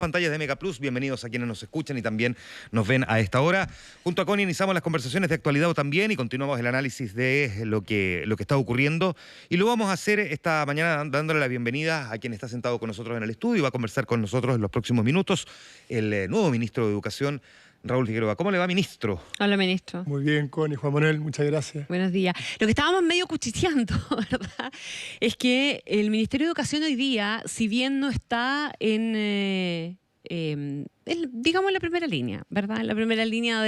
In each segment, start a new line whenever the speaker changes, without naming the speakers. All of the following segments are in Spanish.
Pantallas de Mega Plus, bienvenidos a quienes nos escuchan y también nos ven a esta hora. Junto a Connie iniciamos las conversaciones de actualidad también y continuamos el análisis de lo que está ocurriendo. Y lo vamos a hacer esta mañana dándole la bienvenida a quien está sentado con nosotros en el estudio y va a conversar con nosotros en los próximos minutos, el nuevo ministro de Educación, Raúl Figueroa. ¿Cómo le va, ministro?
Hola, ministro.
Muy bien, Connie, Juan Manuel, muchas gracias.
Buenos días. Lo que estábamos medio cuchicheando, ¿verdad? Es que el Ministerio de Educación hoy día, si bien no está digamos en la primera línea, ¿verdad? En la primera línea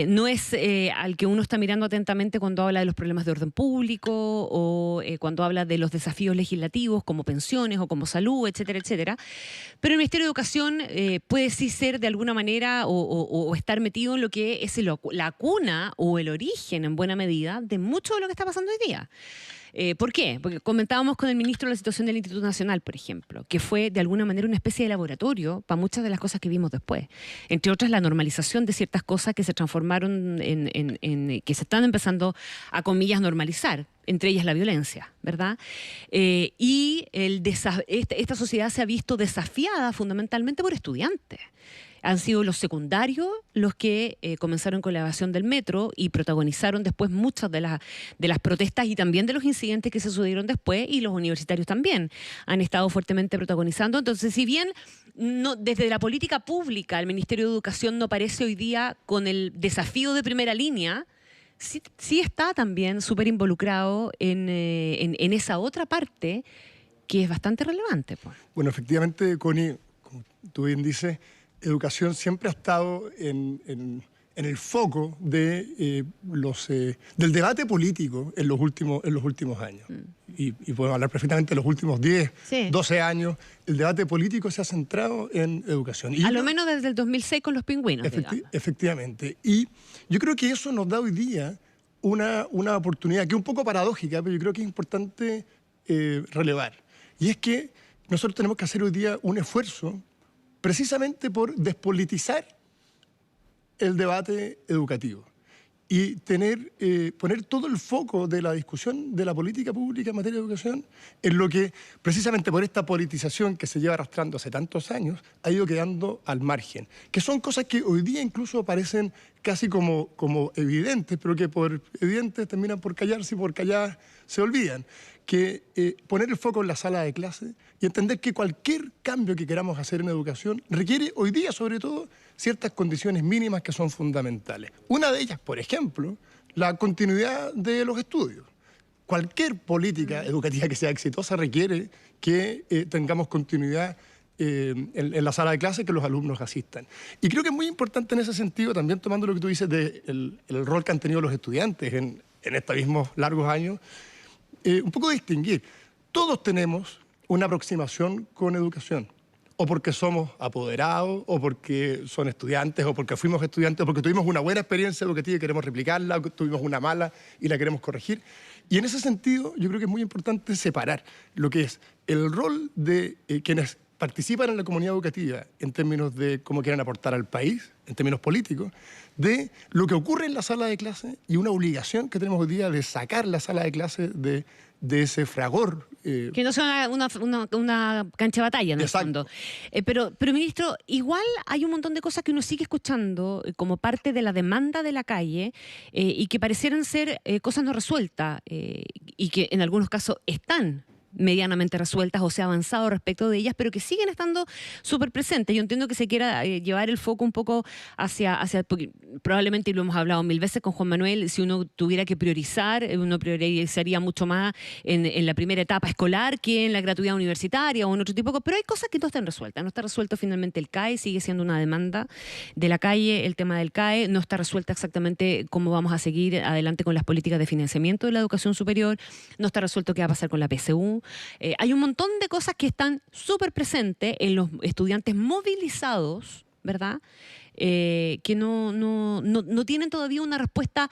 no es al que uno está mirando atentamente cuando habla de los problemas de orden público o cuando habla de los desafíos legislativos como pensiones o como salud, etcétera, etcétera. Pero el Ministerio de Educación puede sí ser de alguna manera o estar metido en lo que es la cuna o el origen en buena medida de mucho de lo que está pasando hoy día. ¿Por qué? Porque comentábamos con el ministro la situación del Instituto Nacional, por ejemplo, que fue de alguna manera una especie de laboratorio para muchas de las cosas que vimos después. Entre otras, la normalización de ciertas cosas que se transformaron que se están empezando a, comillas, normalizar. Entre ellas la violencia, ¿verdad? Y esta sociedad se ha visto desafiada fundamentalmente por estudiantes. Han sido los secundarios los que comenzaron con la evasión del metro y protagonizaron después muchas de las protestas y también de los incidentes que se sucedieron después, y los universitarios también han estado fuertemente protagonizando. Entonces, si bien desde la política pública el Ministerio de Educación no aparece hoy día con el desafío de primera línea, sí está también súper involucrado en esa otra parte que es bastante relevante, pues.
Bueno, efectivamente, Connie, como tú bien dices, educación siempre ha estado en el foco del debate político en los últimos años. Y podemos hablar perfectamente de los últimos 10, sí, 12 años. El debate político se ha centrado en educación. Y
a lo menos desde el 2006 con los pingüinos.
Efectivamente. Y yo creo que eso nos da hoy día una oportunidad que es un poco paradójica, pero yo creo que es importante relevar. Y es que nosotros tenemos que hacer hoy día un esfuerzo precisamente por despolitizar el debate educativo y poner todo el foco de la discusión de la política pública en materia de educación en lo que, precisamente por esta politización que se lleva arrastrando hace tantos años, ha ido quedando al margen. Que son cosas que hoy día incluso parecen casi como evidentes, pero que por evidentes terminan por callarse y por callar se olvidan. Que poner el foco en la sala de clase y entender que cualquier cambio que queramos hacer en educación requiere hoy día, sobre todo, ciertas condiciones mínimas que son fundamentales. Una de ellas, por ejemplo, la continuidad de los estudios. Cualquier política educativa que sea exitosa requiere que tengamos continuidad en la sala de clase, que los alumnos asistan. Y creo que es muy importante en ese sentido, también tomando lo que tú dices del rol que han tenido los estudiantes en estos mismos largos años, un poco distinguir. Todos tenemos una aproximación con educación, o porque somos apoderados, o porque son estudiantes, o porque fuimos estudiantes, o porque tuvimos una buena experiencia educativa y queremos replicarla, o tuvimos una mala y la queremos corregir. Y en ese sentido, yo creo que es muy importante separar lo que es el rol de quienes participan en la comunidad educativa en términos de cómo quieren aportar al país, en términos políticos, de lo que ocurre en la sala de clase y una obligación que tenemos hoy día de sacar la sala de clase de ese fragor.
Que no sea una cancha de batalla, en el fondo. Pero, ministro, igual hay un montón de cosas que uno sigue escuchando como parte de la demanda de la calle y que parecieran ser cosas no resueltas y que en algunos casos están medianamente resueltas o se ha avanzado respecto de ellas, pero que siguen estando súper presentes. Yo entiendo que se quiera llevar el foco un poco hacia porque probablemente, y lo hemos hablado mil veces con Juan Manuel, si uno tuviera que priorizar, uno priorizaría mucho más en la primera etapa escolar que en la gratuidad universitaria o en otro tipo, pero hay cosas que no están resueltas. No está resuelto finalmente el CAE, sigue siendo una demanda de la calle, el tema del CAE, no está resuelta exactamente cómo vamos a seguir adelante con las políticas de financiamiento de la educación superior, no está resuelto qué va a pasar con la PSU. Hay un montón de cosas que están súper presentes en los estudiantes movilizados, ¿verdad? Que no tienen todavía una respuesta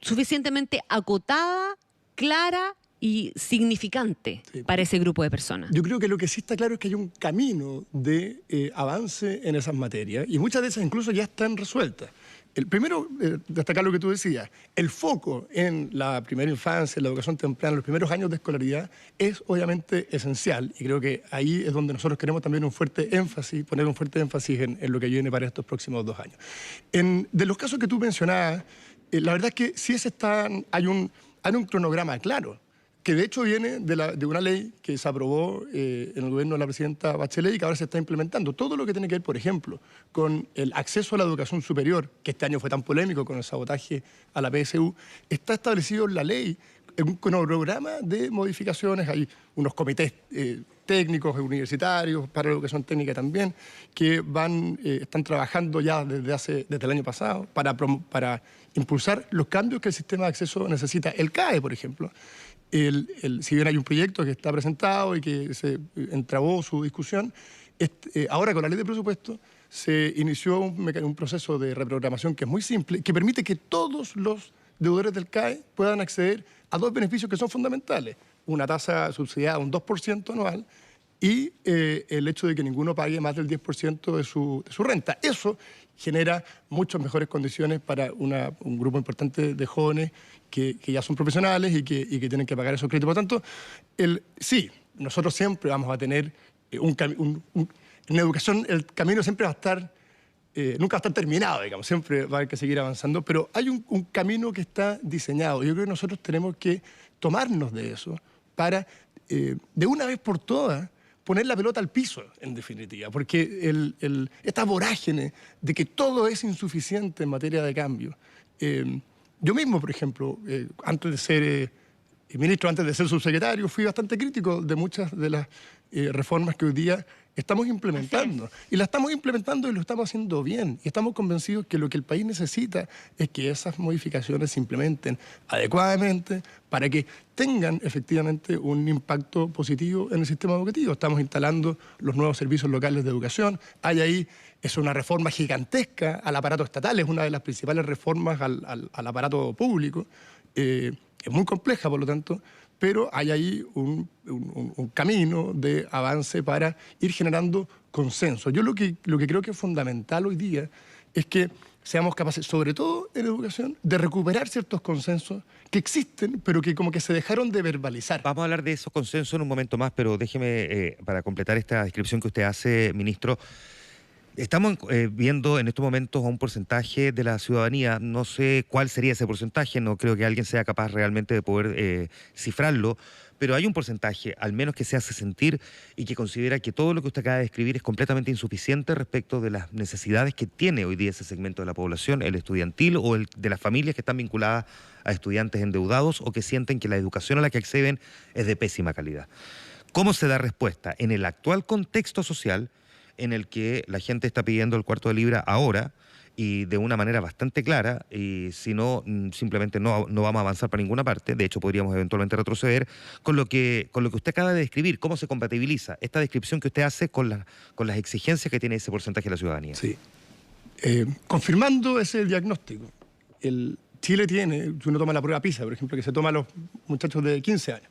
suficientemente acotada, clara y significante para ese grupo de personas.
Yo creo que lo que sí está claro es que hay un camino de avance en esas materias y muchas de esas incluso ya están resueltas. El primero, destacar lo que tú decías, el foco en la primera infancia, en la educación temprana, los primeros años de escolaridad es obviamente esencial y creo que ahí es donde nosotros queremos también poner un fuerte énfasis en lo que viene para estos próximos 2 años. De los casos que tú mencionabas, la verdad es que sí hay un cronograma claro, que de hecho viene de una ley que se aprobó en el gobierno de la presidenta Bachelet y que ahora se está implementando. Todo lo que tiene que ver, por ejemplo, con el acceso a la educación superior, que este año fue tan polémico con el sabotaje a la PSU, está establecido en la ley, en un cronograma de modificaciones. Hay unos comités técnicos universitarios para la educación técnica también, que están trabajando ya desde el año pasado para impulsar los cambios que el sistema de acceso necesita. El CAE, por ejemplo, si bien hay un proyecto que está presentado y que se entrabó su discusión, ahora con la ley de presupuesto se inició un proceso de reprogramación que es muy simple, que permite que todos los deudores del CAE puedan acceder a 2 beneficios que son fundamentales: una tasa subsidiada, un 2% anual, y el hecho de que ninguno pague más del 10% de su renta. Eso genera muchas mejores condiciones para un grupo importante de jóvenes que ya son profesionales y que tienen que pagar esos créditos. Por lo tanto, sí, nosotros siempre vamos a tener en educación el camino siempre va a estar, nunca va a estar terminado, digamos, siempre va a haber que seguir avanzando, pero hay un camino que está diseñado. Yo creo que nosotros tenemos que tomarnos de eso para, de una vez por todas, poner la pelota al piso, en definitiva, porque esta vorágine de que todo es insuficiente en materia de cambio. Yo mismo, por ejemplo, antes de ser ministro, antes de ser subsecretario, fui bastante crítico de muchas de las reformas que hoy día estamos implementando. Y las estamos implementando y lo estamos haciendo bien. Y estamos convencidos que lo que el país necesita es que esas modificaciones se implementen adecuadamente para que tengan efectivamente un impacto positivo en el sistema educativo. Estamos instalando los nuevos servicios locales de educación. Hay ahí, es una reforma gigantesca al aparato estatal, es una de las principales reformas al aparato público. Es muy compleja, por lo tanto, pero hay ahí un camino de avance para ir generando consenso. Yo lo que creo que es fundamental hoy día es que seamos capaces, sobre todo en educación, de recuperar ciertos consensos que existen, pero que como que se dejaron de verbalizar.
Vamos a hablar de esos consensos en un momento más, pero déjeme, para completar esta descripción que usted hace, ministro, estamos viendo en estos momentos a un porcentaje de la ciudadanía, no sé cuál sería ese porcentaje, no creo que alguien sea capaz realmente de poder cifrarlo, pero hay un porcentaje, al menos que se hace sentir y que considera que todo lo que usted acaba de describir es completamente insuficiente respecto de las necesidades que tiene hoy día ese segmento de la población, el estudiantil o el de las familias que están vinculadas a estudiantes endeudados o que sienten que la educación a la que acceden es de pésima calidad. ¿Cómo se da respuesta en el actual contexto social en el que la gente está pidiendo el cuarto de libra ahora y de una manera bastante clara, y si no, simplemente no vamos a avanzar para ninguna parte? De hecho, podríamos eventualmente retroceder con lo que usted acaba de describir? ¿Cómo se compatibiliza esta descripción que usted hace con las exigencias que tiene ese porcentaje de la ciudadanía?
Sí. Confirmando ese diagnóstico, Chile tiene, si uno toma la prueba PISA, por ejemplo, que se toma a los muchachos de 15 años,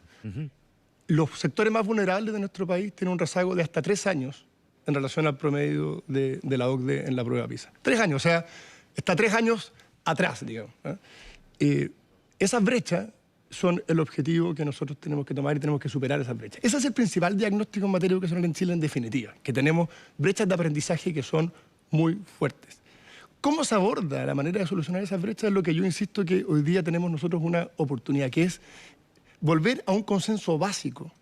los sectores más vulnerables de nuestro país tienen un rezago de hasta 3 años en relación al promedio de la OCDE en la prueba PISA. 3 años, o sea, está 3 años atrás, digamos. Esas brechas son el objetivo que nosotros tenemos que tomar y tenemos que superar esas brechas. Ese es el principal diagnóstico en materia educacional en Chile, en definitiva, que tenemos brechas de aprendizaje que son muy fuertes. ¿Cómo se aborda la manera de solucionar esas brechas? Es lo que yo insisto que hoy día tenemos nosotros una oportunidad, que es volver a un consenso básico,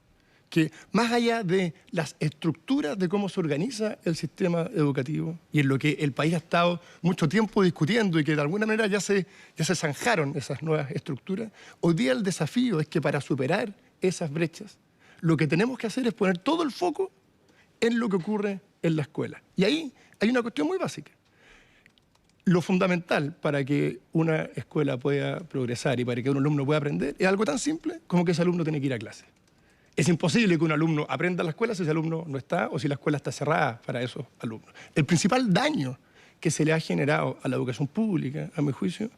que más allá de las estructuras de cómo se organiza el sistema educativo y en lo que el país ha estado mucho tiempo discutiendo y que de alguna manera ya se zanjaron esas nuevas estructuras, hoy día el desafío es que para superar esas brechas lo que tenemos que hacer es poner todo el foco en lo que ocurre en la escuela. Y ahí hay una cuestión muy básica. Lo fundamental para que una escuela pueda progresar y para que un alumno pueda aprender es algo tan simple como que ese alumno tiene que ir a clase. Es imposible que un alumno aprenda en la escuela si ese alumno no está o si la escuela está cerrada para esos alumnos. El principal daño que se le ha generado a la educación pública, a mi juicio,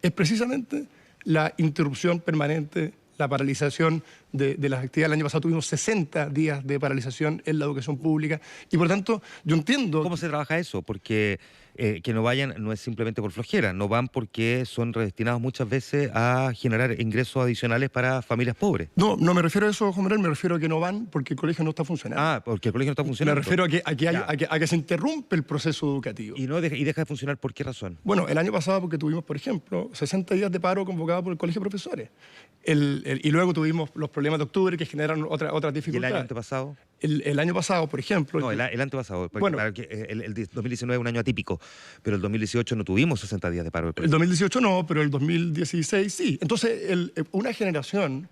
es precisamente la interrupción permanente, la paralización de las actividades. El año pasado tuvimos 60 días de paralización en la educación pública y por lo tanto yo entiendo...
¿Cómo se trabaja eso? Porque que no vayan no es simplemente por flojera, no van porque son redestinados muchas veces a generar ingresos adicionales para familias pobres.
No, no me refiero a eso, Juan Manuel, me refiero a que no van porque el colegio no está funcionando.
Ah, porque el colegio no está funcionando.
Me refiero a que se interrumpe el proceso educativo.
¿Y deja de funcionar por qué razón?
Bueno, el año pasado porque tuvimos, por ejemplo, 60 días de paro convocados por el Colegio de Profesores. Y luego tuvimos los problemas de octubre que generaron otras
¿Y
dificultades.
el año antepasado?
El año pasado, por ejemplo...
No, el antepasado.
Bueno,
el 2019 es un año atípico, pero el 2018 no tuvimos 60 días de paro.
El 2018 no, pero el 2016 sí. Entonces, una generación,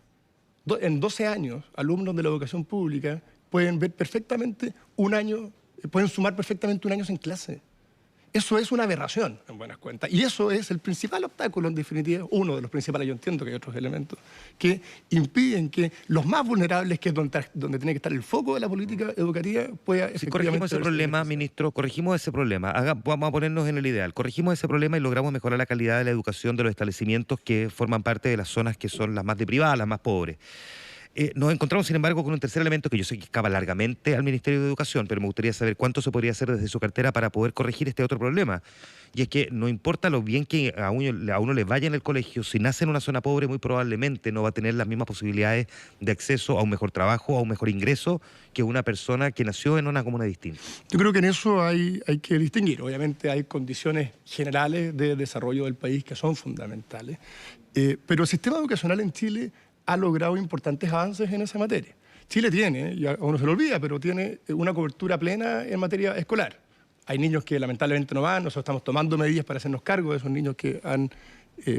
en 12 años, alumnos de la educación pública pueden ver perfectamente un año, pueden sumar perfectamente un año en clase. Eso es una aberración, en buenas cuentas. Y eso es el principal obstáculo, en definitiva, uno de los principales, yo entiendo que hay otros elementos, que impiden que los más vulnerables, que es donde tiene que estar el foco de la política educativa, pueda
Si corregimos ese problema, ministro, corregimos ese problema, vamos a ponernos en el ideal, corregimos ese problema y logramos mejorar la calidad de la educación de los establecimientos que forman parte de las zonas que son las más deprivadas, las más pobres. Nos encontramos, sin embargo, con un tercer elemento que yo sé que escapa largamente al Ministerio de Educación, pero me gustaría saber cuánto se podría hacer desde su cartera para poder corregir este otro problema. Y es que no importa lo bien que a uno le vaya en el colegio, si nace en una zona pobre, muy probablemente no va a tener las mismas posibilidades de acceso a un mejor trabajo, a un mejor ingreso, que una persona que nació en una comuna distinta.
Yo creo que en eso hay que distinguir. Obviamente hay condiciones generales de desarrollo del país que son fundamentales, pero el sistema educacional en Chile ha logrado importantes avances en esa materia. Chile tiene, y a uno se lo olvida, pero tiene una cobertura plena en materia escolar. Hay niños que lamentablemente no van, nosotros estamos tomando medidas para hacernos cargo de esos niños que han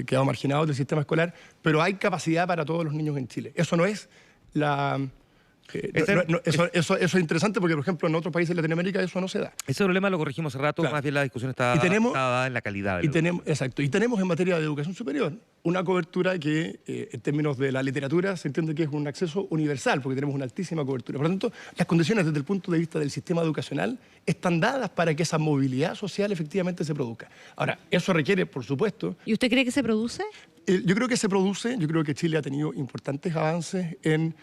quedado marginados del sistema escolar, pero hay capacidad para todos los niños en Chile. Eso no es la... eso es interesante porque, por ejemplo, en otros países de Latinoamérica eso no se da.
Ese problema lo corregimos hace rato, claro. Más bien la discusión está dada en la calidad.
Exacto. Y tenemos en materia de educación superior una cobertura que, en términos de la literatura, se entiende que es un acceso universal, porque tenemos una altísima cobertura. Por lo tanto, las condiciones desde el punto de vista del sistema educacional están dadas para que esa movilidad social efectivamente se produzca. Ahora, eso requiere, por supuesto...
¿Y usted cree que se produce?
Yo creo que se produce. Yo creo que Chile ha tenido importantes avances en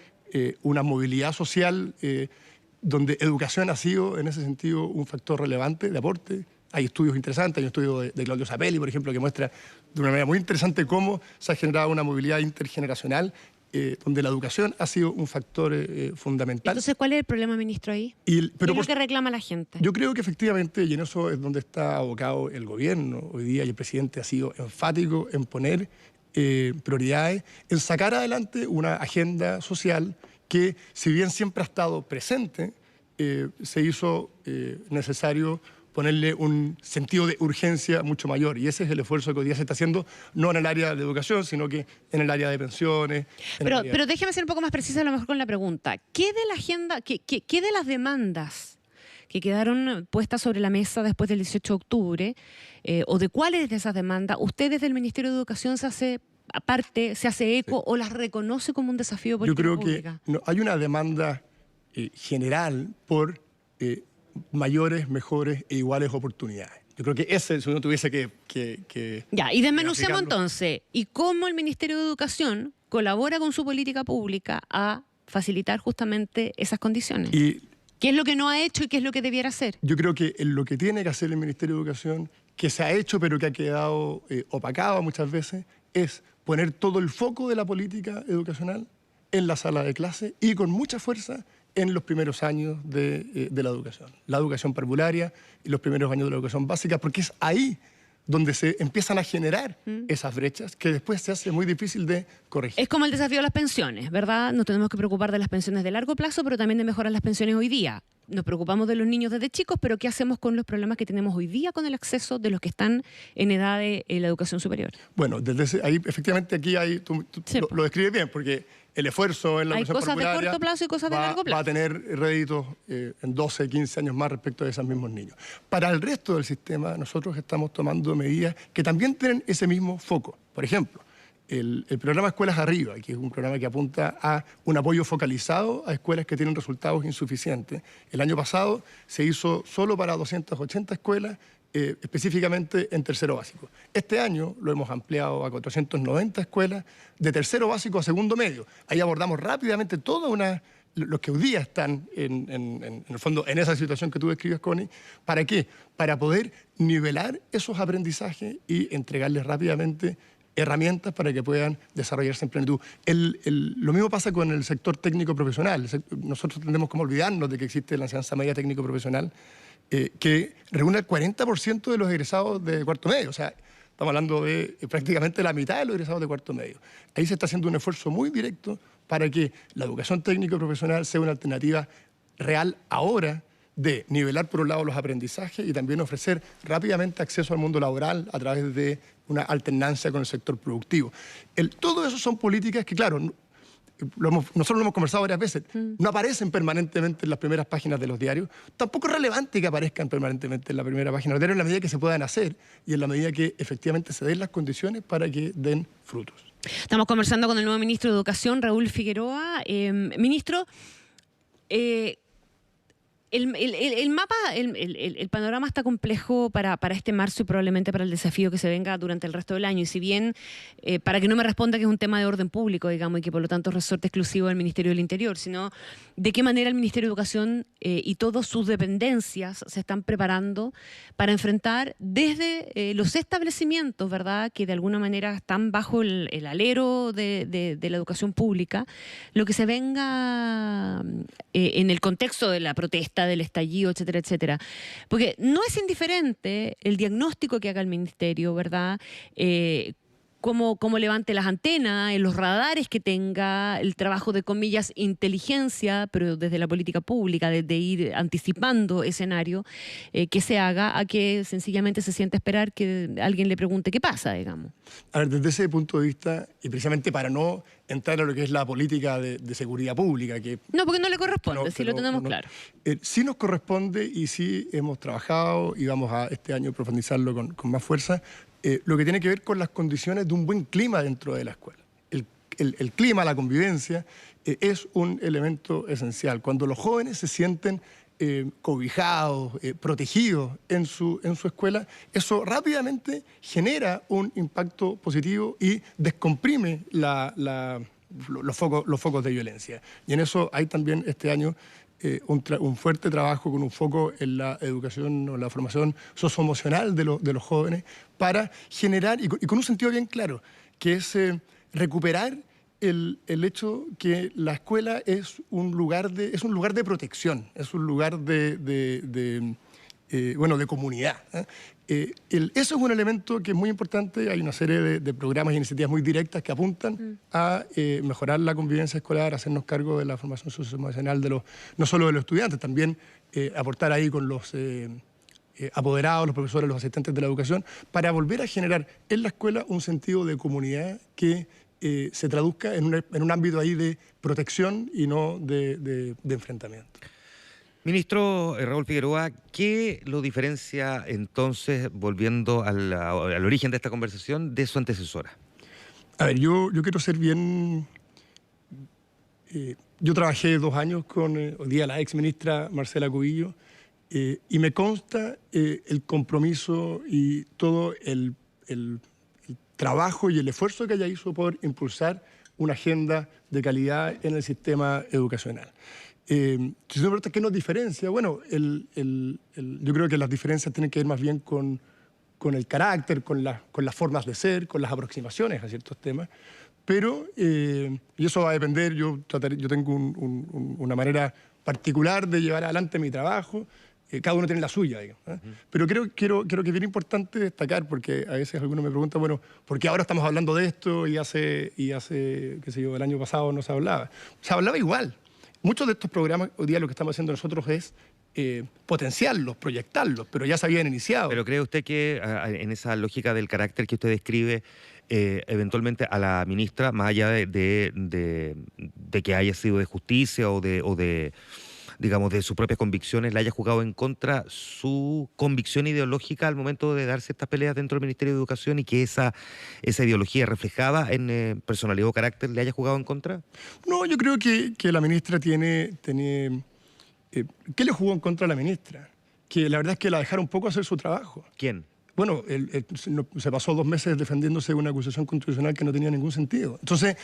una movilidad social donde educación ha sido, en ese sentido, un factor relevante de aporte. Hay estudios interesantes, hay un estudio de Claudio Sapelli, por ejemplo, que muestra de una manera muy interesante cómo se ha generado una movilidad intergeneracional donde la educación ha sido un factor fundamental.
Entonces, ¿cuál es el problema, ministro, ahí? ¿Qué es lo que reclama la gente?
Yo creo que efectivamente, y en eso es donde está abocado el gobierno hoy día, y el presidente ha sido enfático en poner prioridades, en sacar adelante una agenda social que, si bien siempre ha estado presente, se hizo necesario ponerle un sentido de urgencia mucho mayor. Y ese es el esfuerzo que hoy día se está haciendo, no en el área de educación, sino que en el área de pensiones.
Pero déjeme ser un poco más precisa a lo mejor con la pregunta. ¿Qué de la agenda, qué de las demandas que quedaron puestas sobre la mesa después del 18 de octubre, o de cuáles de esas demandas usted desde el Ministerio de Educación se hace eco o las reconoce como un desafío político?
Yo creo que no, hay una demanda general por mayores, mejores e iguales oportunidades. Yo creo que ese, si uno tuviese que
ya, y desmenucemos entonces, ¿y cómo el Ministerio de Educación colabora con su política pública a facilitar justamente esas condiciones? ¿Qué es lo que no ha hecho y qué es lo que debiera hacer?
Yo creo que lo que tiene que hacer el Ministerio de Educación, que se ha hecho pero que ha quedado opacado muchas veces, es poner todo el foco de la política educacional en la sala de clase y con mucha fuerza en los primeros años de la educación parvularia y los primeros años de la educación básica, porque es ahí donde se empiezan a generar esas brechas que después se hace muy difícil de corregir.
Es como el desafío de las pensiones, ¿verdad? Nos tenemos que preocupar de las pensiones de largo plazo, pero también de mejorar las pensiones hoy día. Nos preocupamos de los niños desde chicos, pero ¿qué hacemos con los problemas que tenemos hoy día con el acceso de los que están en edad de la educación superior?
Bueno, desde ahí, efectivamente, aquí hay, tú lo describes bien, porque el esfuerzo en la educación parvularia...
Hay cosas de corto plazo y cosas de largo plazo.
Va a tener réditos en 12, 15 años más respecto de esos mismos niños. Para el resto del sistema, nosotros estamos tomando medidas que también tienen ese mismo foco. Por ejemplo, el programa Escuelas Arriba, que es un programa que apunta a un apoyo focalizado a escuelas que tienen resultados insuficientes. El año pasado se hizo solo para 280 escuelas específicamente en tercero básico. Este año lo hemos ampliado a 490 escuelas de tercero básico a segundo medio. Ahí abordamos rápidamente los que hoy día están en el fondo en esa situación que tú describes, Connie. ¿Para qué? Para poder nivelar esos aprendizajes y entregarles rápidamente herramientas para que puedan desarrollarse en plenitud. Lo mismo pasa con el sector técnico profesional. Nosotros tendemos como olvidarnos de que existe la enseñanza media técnico profesional, que reúne el 40% de los egresados de cuarto medio. O sea, estamos hablando de prácticamente la mitad de los egresados de cuarto medio. Ahí se está haciendo un esfuerzo muy directo para que la educación técnico profesional sea una alternativa real ahora de nivelar por un lado los aprendizajes y también ofrecer rápidamente acceso al mundo laboral a través de una alternancia con el sector productivo. Todo eso son políticas que, claro, nosotros lo hemos conversado varias veces, no aparecen permanentemente en las primeras páginas de los diarios. Tampoco es relevante que aparezcan permanentemente en la primera página de los diarios en la medida que se puedan hacer y en la medida que efectivamente se den las condiciones para que den frutos.
Estamos conversando con el nuevo ministro de Educación, Raúl Figueroa. Ministro, el mapa, el panorama está complejo para este marzo y probablemente para el desafío que se venga durante el resto del año. Y si bien, para que no me responda que es un tema de orden público, digamos, y que por lo tanto es resorte exclusivo del Ministerio del Interior, sino de qué manera el Ministerio de Educación y todas sus dependencias se están preparando para enfrentar desde los establecimientos, ¿verdad?, que de alguna manera están bajo el alero de la educación pública, lo que se venga en el contexto de la protesta, del estallido, etcétera, etcétera. Porque no es indiferente el diagnóstico que haga el Ministerio, ¿verdad?, cómo levante las antenas, en los radares que tenga, el trabajo de, comillas, inteligencia, pero desde la política pública, de ir anticipando escenario, que se haga, a que sencillamente se siente a esperar que alguien le pregunte qué pasa, digamos.
A ver, desde ese punto de vista, y precisamente para no entrar a lo que es la política de seguridad pública, que...
No, porque no le corresponde, sí lo tenemos claro.
Sí nos corresponde y sí hemos trabajado y vamos a este año profundizarlo con más fuerza, lo que tiene que ver con las condiciones de un buen clima dentro de la escuela. El clima, la convivencia, es un elemento esencial. Cuando los jóvenes se sienten cobijados, protegidos en su escuela, eso rápidamente genera un impacto positivo y descomprime los focos de violencia. Y en eso hay también este año un fuerte trabajo con un foco en la educación o la formación socioemocional de los jóvenes para generar, y con un sentido bien claro, que es recuperar el hecho que la escuela es un lugar de protección, es un lugar de comunidad. Eso es un elemento que es muy importante. Hay una serie de programas e iniciativas muy directas que apuntan a mejorar la convivencia escolar, hacernos cargo de la formación socioemocional no solo de los estudiantes, también aportar ahí con los apoderados, los profesores, los asistentes de la educación, para volver a generar en la escuela un sentido de comunidad que se traduzca en un ámbito ahí de protección y no de enfrentamiento.
Ministro Raúl Figueroa, ¿qué lo diferencia entonces, volviendo al origen de esta conversación, de su antecesora?
A ver, yo quiero ser bien... yo trabajé 2 años con hoy día la exministra Marcela Cubillo y me consta el compromiso y todo el trabajo y el esfuerzo que ella hizo por impulsar una agenda de calidad en el sistema educacional. Si se me pregunta qué nos diferencia, bueno, yo creo que las diferencias tienen que ver más bien con el carácter, con las formas de ser, con las aproximaciones a ciertos temas, pero, y eso va a depender, yo tengo una manera particular de llevar adelante mi trabajo, cada uno tiene la suya, digamos, ¿eh? Pero creo que es bien importante destacar, porque a veces algunos me preguntan, bueno, ¿por qué ahora estamos hablando de esto y hace qué sé yo, el año pasado no se hablaba? Se hablaba igual. Muchos de estos programas, hoy día lo que estamos haciendo nosotros es potenciarlos, proyectarlos, pero ya se habían iniciado.
¿Pero cree usted que en esa lógica del carácter que usted describe, eventualmente a la ministra, más allá de que haya sido de justicia o de digamos, de sus propias convicciones, le haya jugado en contra su convicción ideológica al momento de darse estas peleas dentro del Ministerio de Educación y que esa ideología reflejada en personalidad o carácter le haya jugado en contra?
No, yo creo que la ministra tiene ¿qué le jugó en contra a la ministra? que la verdad es que la dejaron un poco hacer su trabajo.
¿Quién?
Bueno, se pasó 2 meses defendiéndose de una acusación constitucional que no tenía ningún sentido. Entonces,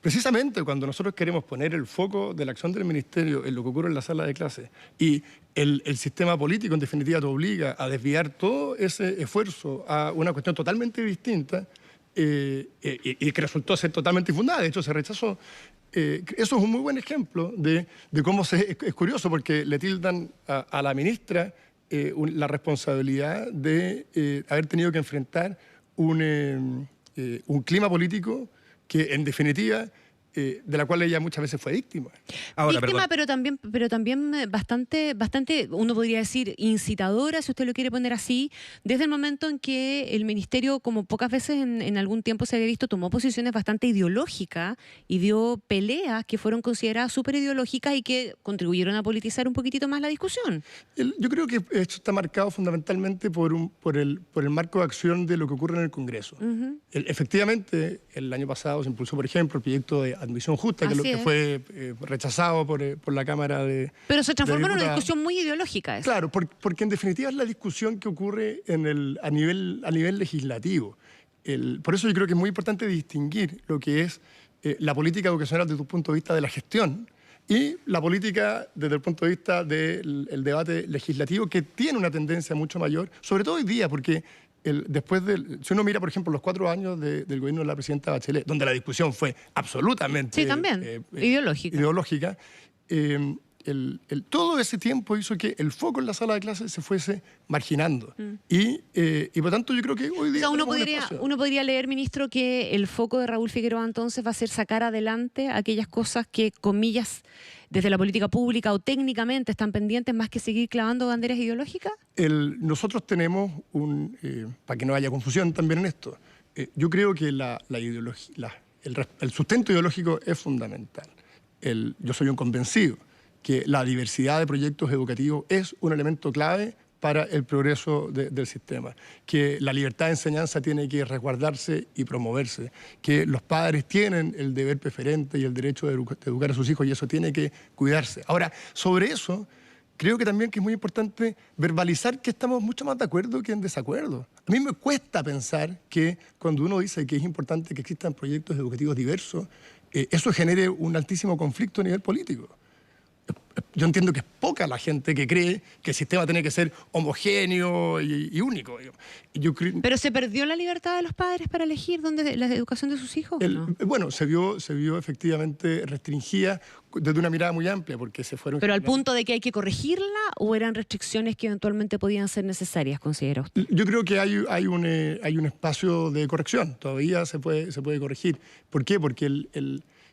precisamente cuando nosotros queremos poner el foco de la acción del ministerio en lo que ocurre en la sala de clases y el sistema político, en definitiva, te obliga a desviar todo ese esfuerzo a una cuestión totalmente distinta y que resultó ser totalmente infundada, de hecho se rechazó. Eso es un muy buen ejemplo de cómo es curioso, porque le tildan a la ministra la responsabilidad de haber tenido que enfrentar un clima político que, en definitiva, de la cual ella muchas veces fue víctima.
Ahora, víctima, pero también bastante, uno podría decir, incitadora, si usted lo quiere poner así, desde el momento en que el ministerio, como pocas veces en algún tiempo se había visto, tomó posiciones bastante ideológicas y dio peleas que fueron consideradas súper ideológicas y que contribuyeron a politizar un poquitito más la discusión.
Yo creo que esto está marcado fundamentalmente por el marco de acción de lo que ocurre en el Congreso. Efectivamente, el año pasado se impulsó, por ejemplo, el proyecto de admisión justa, que fue rechazado por la Cámara de
Pero se transformó en una discusión muy ideológica.
Claro, porque en definitiva es la discusión que ocurre a nivel legislativo. Por eso yo creo que es muy importante distinguir lo que es la política educacional desde el punto de vista de la gestión y la política desde el punto de vista del debate legislativo, que tiene una tendencia mucho mayor, sobre todo hoy día, porque si uno mira, por ejemplo, los 4 años del gobierno de la presidenta Bachelet, donde la discusión fue absolutamente ideológica, todo ese tiempo hizo que el foco en la sala de clases se fuese marginando. Y por tanto yo creo que hoy día...
O sea, uno podría leer, ministro, que el foco de Raúl Figueroa entonces va a ser sacar adelante aquellas cosas que, comillas, desde la política pública o técnicamente están pendientes, más que seguir clavando banderas ideológicas.
Nosotros tenemos para que no haya confusión también en esto, yo creo que el sustento ideológico es fundamental. Yo soy un convencido que la diversidad de proyectos educativos es un elemento clave para el progreso del sistema, que la libertad de enseñanza tiene que resguardarse y promoverse, que los padres tienen el deber preferente y el derecho de educar a sus hijos y eso tiene que cuidarse. Ahora, sobre eso, creo que también que es muy importante verbalizar que estamos mucho más de acuerdo que en desacuerdo. A mí me cuesta pensar que cuando uno dice que es importante que existan proyectos educativos diversos, eso genere un altísimo conflicto a nivel político. Yo entiendo que es poca la gente que cree que el sistema tiene que ser homogéneo y único.
¿Pero se perdió la libertad de los padres para elegir la educación de sus hijos? ¿No?
Bueno, se vio efectivamente restringida desde una mirada muy amplia, porque se fueron...
¿Pero al punto de que hay que corregirla o eran restricciones que eventualmente podían ser necesarias, considera usted?
Yo creo que hay un espacio de corrección, todavía se puede corregir. ¿Por qué? Porque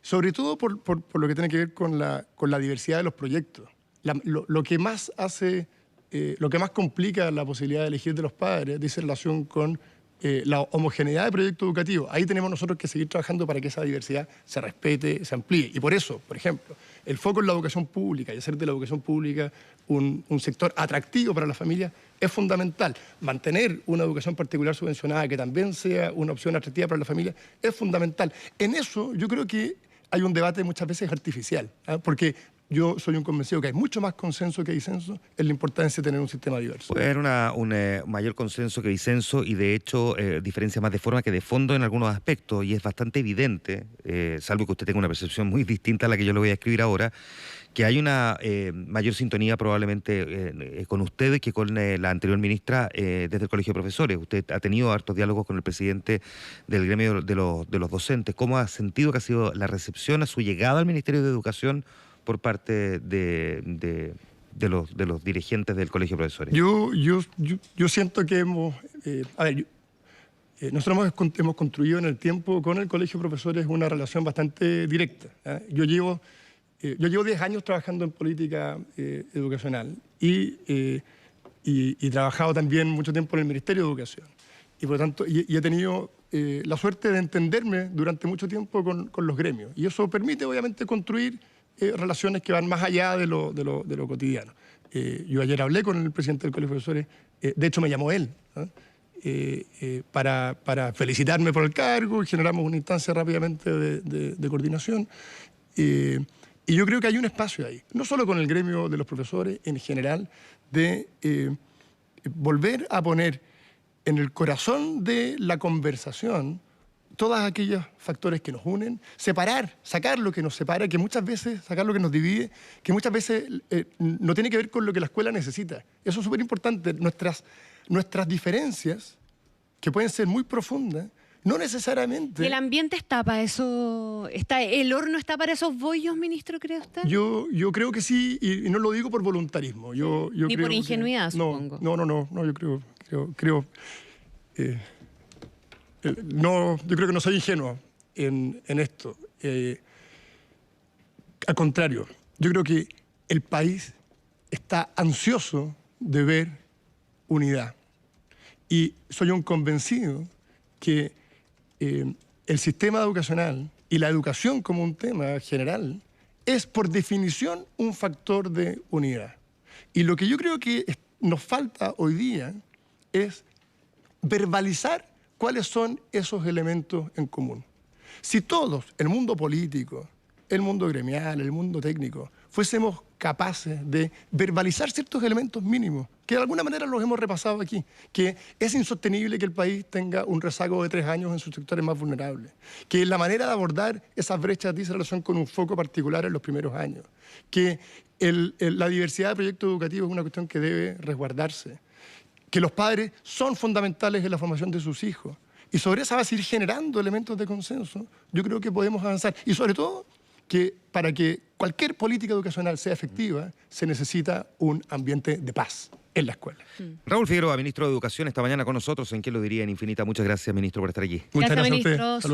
sobre todo por lo que tiene que ver con la diversidad de los proyectos. Lo que más complica la posibilidad de elegir de los padres dice relación con la homogeneidad de proyectos educativos. Ahí tenemos nosotros que seguir trabajando para que esa diversidad se respete, se amplíe. Y por eso, por ejemplo, el foco en la educación pública y hacer de la educación pública un sector atractivo para las familias es fundamental. Mantener una educación particular subvencionada que también sea una opción atractiva para las familias es fundamental. En eso yo creo que hay un debate muchas veces artificial, porque yo soy un convencido que hay mucho más consenso que disenso en la importancia de tener un sistema diverso.
Puede haber un mayor consenso que disenso y de hecho diferencia más de forma que de fondo en algunos aspectos, y es bastante evidente, salvo que usted tenga una percepción muy distinta a la que yo le voy a escribir ahora, que hay una mayor sintonía probablemente con ustedes que con la anterior ministra desde el Colegio de Profesores. Usted ha tenido hartos diálogos con el presidente del gremio de los docentes. ¿Cómo ha sentido que ha sido la recepción a su llegada al Ministerio de Educación por parte de los dirigentes del Colegio de Profesores?
Yo siento que nosotros hemos construido en el tiempo con el Colegio de Profesores una relación bastante directa. Yo llevo 10 años trabajando en política educacional y he trabajado también mucho tiempo en el Ministerio de Educación. Y por lo tanto, he tenido la suerte de entenderme durante mucho tiempo con los gremios. Y eso permite, obviamente, construir relaciones que van más allá de lo cotidiano. Yo ayer hablé con el presidente del Colegio de Profesores, de hecho me llamó él, para felicitarme por el cargo y generamos una instancia rápidamente de coordinación. Y yo creo que hay un espacio ahí, no solo con el gremio de los profesores en general, de volver a poner en el corazón de la conversación todos aquellos factores que nos unen, separar, sacar lo que nos separa, que muchas veces, sacar lo que nos divide, que muchas veces no tiene que ver con lo que la escuela necesita. Eso es súper importante. Nuestras diferencias, que pueden ser muy profundas, no necesariamente...
¿Y el ambiente está para eso? ¿El horno está para esos bollos, ministro, cree usted?
Yo creo que sí, y no lo digo por voluntarismo. Yo
Ni
creo
por ingenuidad, supongo.
No, yo creo... No, yo creo que no soy ingenuo en esto. Al contrario, yo creo que el país está ansioso de ver unidad. Y soy un convencido que el sistema educacional y la educación como un tema general es por definición un factor de unidad. Y lo que yo creo que nos falta hoy día es verbalizar cuáles son esos elementos en común. Si todos, el mundo político, el mundo gremial, el mundo técnico, fuésemos capaces de verbalizar ciertos elementos mínimos, que de alguna manera los hemos repasado aquí, que es insostenible que el país tenga un rezago de 3 años en sus sectores más vulnerables, que la manera de abordar esas brechas dice relación con un foco particular en los primeros años, que la diversidad de proyectos educativos es una cuestión que debe resguardarse, que los padres son fundamentales en la formación de sus hijos, y sobre esa base ir generando elementos de consenso, yo creo que podemos avanzar. Y sobre todo, que para que cualquier política educacional sea efectiva, se necesita un ambiente de paz en la escuela.
Raúl Figueroa, ministro de Educación, esta mañana con nosotros en ¿Qué lo diría en Infinita? Muchas gracias, ministro, por estar aquí.
Muchas gracias a
ministro.
usted. Saludos.